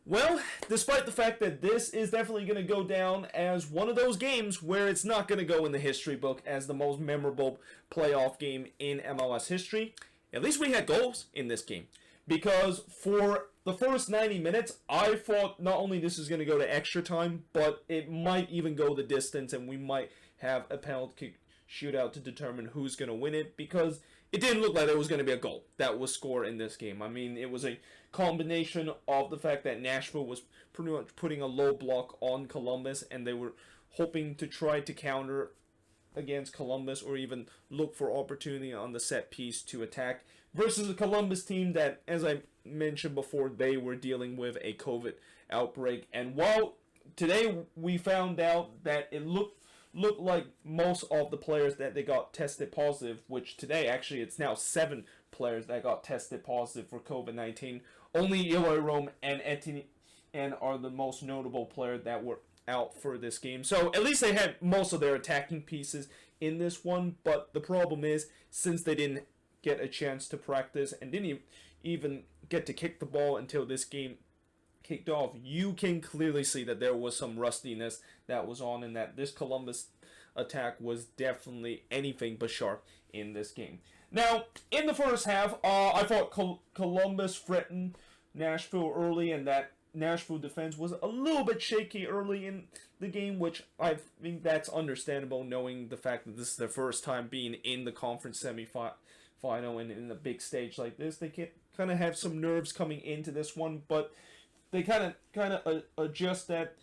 Well, despite the fact that this is definitely going to go down as one of those games where it's not going to go in the history book as the most memorable playoff game in MLS history, at least we had goals in this game. Because for the first 90 minutes, I thought not only this is going to go to extra time, but it might even go the distance and we might have a penalty kick shootout to determine who's going to win it, because it didn't look like there was going to be a goal that was scored in this game. I mean, it was a combination of the fact that Nashville was pretty much putting a low block on Columbus, and they were hoping to try to counter against Columbus or even look for opportunity on the set piece to attack, versus a Columbus team that, as I mentioned before, they were dealing with a COVID outbreak. And while today we found out that it looked like most of the players that they got tested positive, which today actually it's now 7 players that got tested positive for COVID-19. Only Eloy Rome and Etienne are the most notable players that were out for this game. So at least they had most of their attacking pieces in this one, but the problem is, since they didn't get a chance to practice and didn't even get to kick the ball until this game kicked off, you can clearly see that there was some rustiness that was on, and that this Columbus attack was definitely anything but sharp in this game. Now, in the first half, I thought Columbus threatened Nashville early, and that Nashville defense was a little bit shaky early in the game, which I think that's understandable, knowing the fact that this is their first time being in the conference semifinal and in a big stage like this. They can kind of have some nerves coming into this one, but they kind of adjust that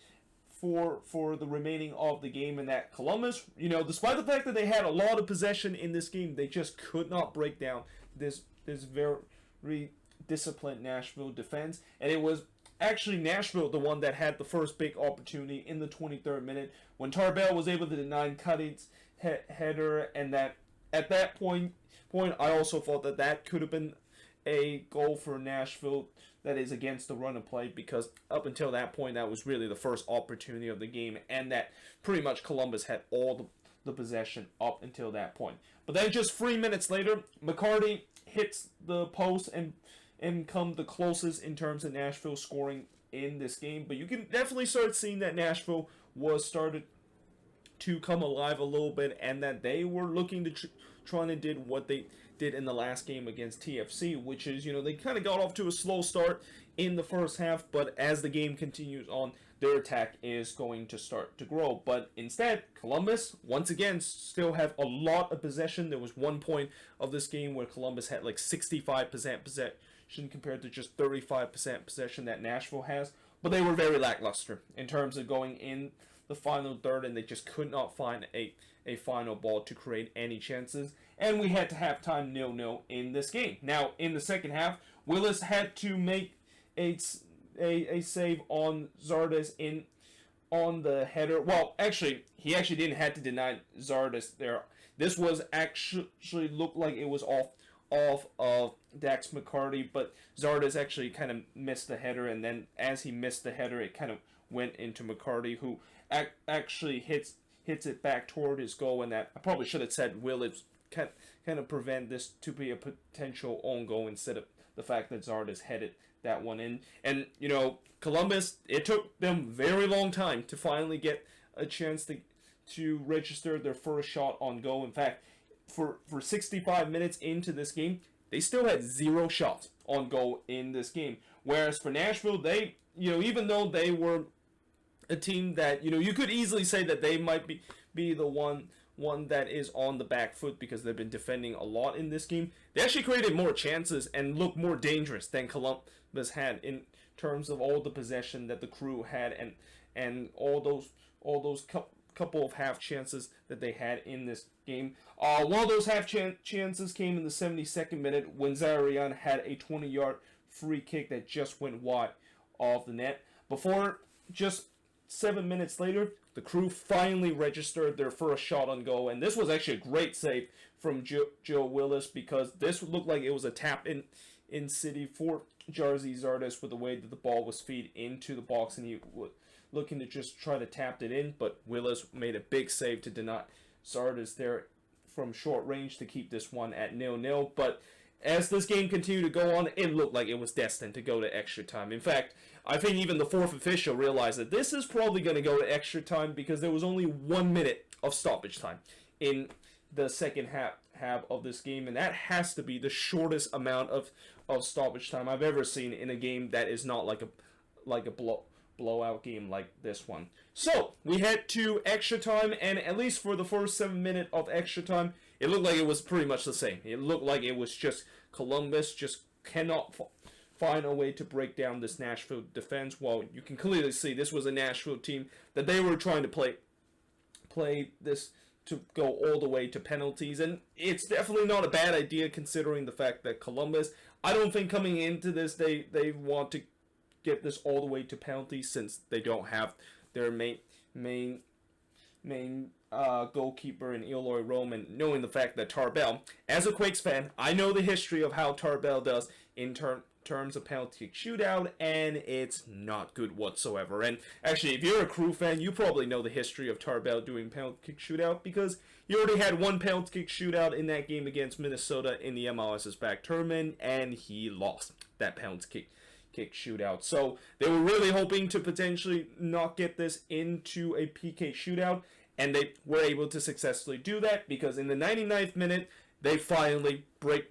for the remaining of the game. And that Columbus, despite the fact that they had a lot of possession in this game, they just could not break down this very disciplined Nashville defense. And it was actually Nashville the one that had the first big opportunity in the 23rd minute when Tarbell was able to deny Cuddy's header, and that at that point I also thought that could have been a goal for Nashville, that is against the run of play, because up until that point that was really the first opportunity of the game, and that pretty much Columbus had all the possession up until that point. But then just 3 minutes later, McCarty hits the post and come the closest in terms of Nashville scoring in this game. But you can definitely start seeing that Nashville was started to come alive a little bit, and that they were looking to trying to did what they did in the last game against TFC, which is, they kind of got off to a slow start in the first half, but as the game continues on, their attack is going to start to grow. But instead, Columbus, once again, still have a lot of possession. There was one point of this game where Columbus had like 65% possession compared to just 35% possession that Nashville has. But they were very lackluster in terms of going in the final third, and they just could not find a final ball to create any chances. And we had to have time 0-0 in this game. Now, in the second half, Willis had to make a save on Zardes on the header. Well, actually, he actually didn't have to deny Zardes there. This was actually looked like it was off of Dax McCarty, but Zardes actually kind of missed the header, and then as he missed the header, it kind of went into McCarty, who actually hits it back toward his goal. And that I probably should have said Willis kind of prevent this to be a potential own goal instead of the fact that Zardes headed that one in. And Columbus, it took them very long time to finally get a chance to register their first shot on goal. In fact, for 65 minutes into this game, they still had 0 shots on goal in this game. Whereas for Nashville, they, even though they were a team that, you could easily say that they might be the one that is on the back foot because they've been defending a lot in this game, they actually created more chances and looked more dangerous than Columbus had in terms of all the possession that the Crew had, and all those couple of half chances that they had in this game. One of those half chances came in the 72nd minute when Zarian had a 20-yard free kick that just went wide of the net. Before, just 7 minutes later, the Crew finally registered their first shot on goal, and this was actually a great save from Joe Willis, because this looked like it was a tap in city for Jarzy Zardes with the way that the ball was feed into the box, and he was looking to just try to tap it in, but Willis made a big save to deny Zardes there from short range to keep this one at 0-0. But as this game continued to go on, it looked like it was destined to go to extra time. In fact, I think even the fourth official realized that this is probably going to go to extra time because there was only 1 minute of stoppage time in the second half of this game, and that has to be the shortest amount of stoppage time I've ever seen in a game that is not like a blowout game like this one. So we head to extra time, and at least for the first 7 minutes of extra time, it looked like it was pretty much the same. It looked like it was just Columbus just cannot find a way to break down this Nashville defense. Well, you can clearly see this was a Nashville team that they were trying to play this to go all the way to penalties, and it's definitely not a bad idea considering the fact that Columbus, I don't think coming into this they want to get this all the way to penalties since they don't have their main goalkeeper in Eloy Roman, knowing the fact that Tarbell, as a Quakes fan, I know the history of how Tarbell does in terms of penalty kick shootout, and it's not good whatsoever. And actually, if you're a Crew fan, you probably know the history of Tarbell doing penalty kick shootout because he already had one penalty kick shootout in that game against Minnesota in the MLS's back tournament, and he lost that penalty kick shootout. So they were really hoping to potentially not get this into a PK shootout, and they were able to successfully do that because in the 99th minute, they finally break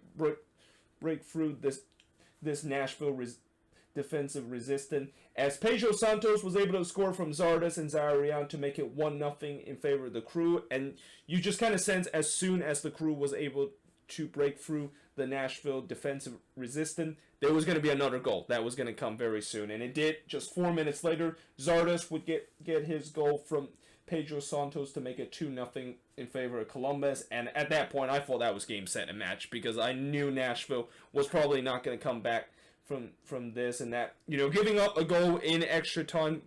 through this Nashville defensive resistance, as Pedro Santos was able to score from Zardes and Zaharian to make it 1-0 in favor of the Crew, and you just kind of sense as soon as the Crew was able to break through the Nashville defensive resistance, there was going to be another goal that was going to come very soon, and it did. Just 4 minutes later, Zardes would get his goal from Pedro Santos to make it 2-0 in favor of Columbus, and at that point I thought that was game, set, and match because I knew Nashville was probably not going to come back from this, and that, you know, giving up a goal in extra time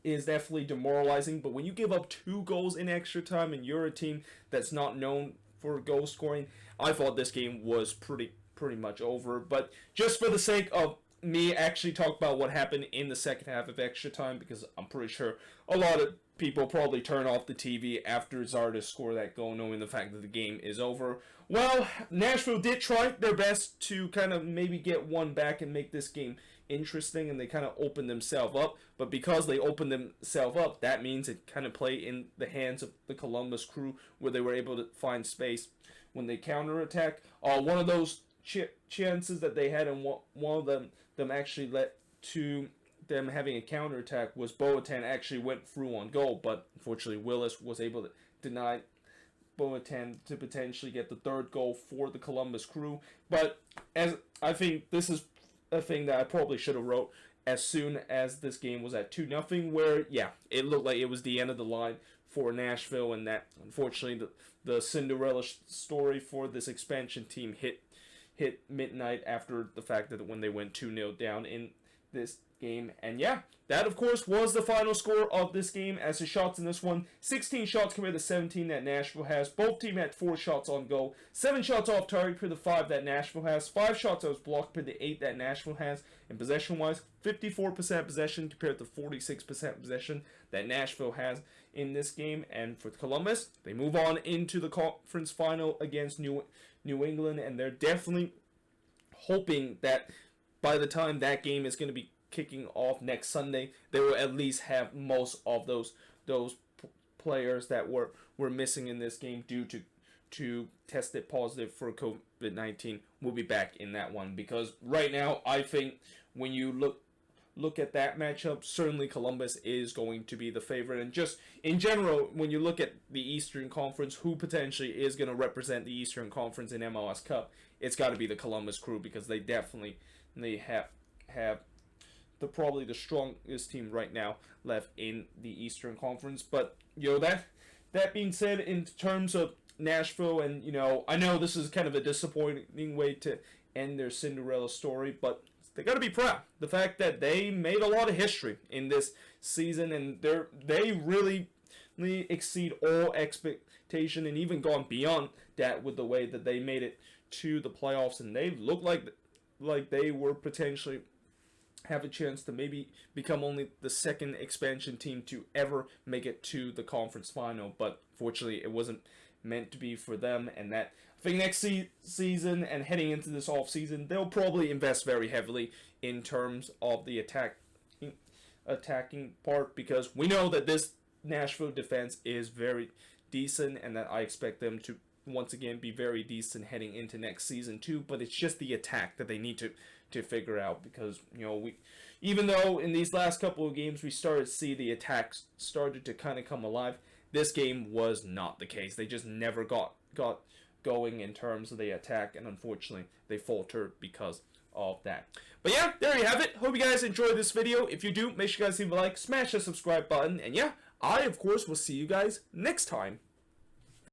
is definitely demoralizing, but when you give up 2 goals in extra time and you're a team that's not known for goal scoring, I thought this game was pretty much over. But just for the sake of me actually talk about what happened in the second half of extra time, because I'm pretty sure a lot of people probably turn off the TV after Zardes scored that goal knowing the fact that the game is over. Well, Nashville did try their best to kind of maybe get one back and make this game interesting, and they kind of opened themselves up, but because they opened themselves up, that means it kind of played in the hands of the Columbus Crew, where they were able to find space when they counterattack. One of those chances that they had, and one of them actually led to them having a counterattack, was Boateng actually went through on goal, but unfortunately Willis was able to deny Boateng to potentially get the third goal for the Columbus Crew. But as I think this is a thing that I probably should have wrote as soon as this game was at 2-0, where yeah, it looked like it was the end of the line for Nashville, and that unfortunately the Cinderella story for this expansion team hit midnight after the fact that when they went 2-0 down in this game. And yeah, that of course was the final score of this game, as the shots in this one, 16 shots compared to 17 that Nashville has. Both teams had 4 shots on goal, 7 shots off target per the 5 that Nashville has, 5 shots that was blocked per the 8 that Nashville has. And possession wise, 54% possession compared to 46% possession that Nashville has in this game. And for Columbus, they move on into the conference final against New England, and they're definitely hoping that by the time that game is going to be kicking off next Sunday, they will at least have most of those players that were missing in this game due to tested positive for COVID-19 will be back in that one. Because right now, I think when you look at that matchup, certainly Columbus is going to be the favorite. And just in general, when you look at the Eastern Conference, who potentially is going to represent the Eastern Conference in MLS Cup, it's got to be the Columbus Crew, because they have probably the strongest team right now left in the Eastern Conference. But you know, that being said, in terms of Nashville, and you know, I know this is kind of a disappointing way to end their Cinderella story, but they got to be proud the fact that they made a lot of history in this season, and they really exceed all expectation and even gone beyond that with the way that they made it to the playoffs, and they look like they were potentially have a chance to maybe become only the second expansion team to ever make it to the conference final. But fortunately, it wasn't meant to be for them, and that I think next season and heading into this off season, they'll probably invest very heavily in terms of the attacking part, because we know that this Nashville defense is very decent, and that I expect them to once again be very decent heading into next season too. But it's just the attack that they need to figure out, because we, even though in these last couple of games we started to see the attacks started to kind of come alive, this game was not the case. They just never got going in terms of the attack, and unfortunately they faltered because of that. But yeah, there you have it. Hope you guys enjoyed this video. If you do, make sure you guys leave a like, smash the subscribe button, and yeah, I of course will see you guys next time.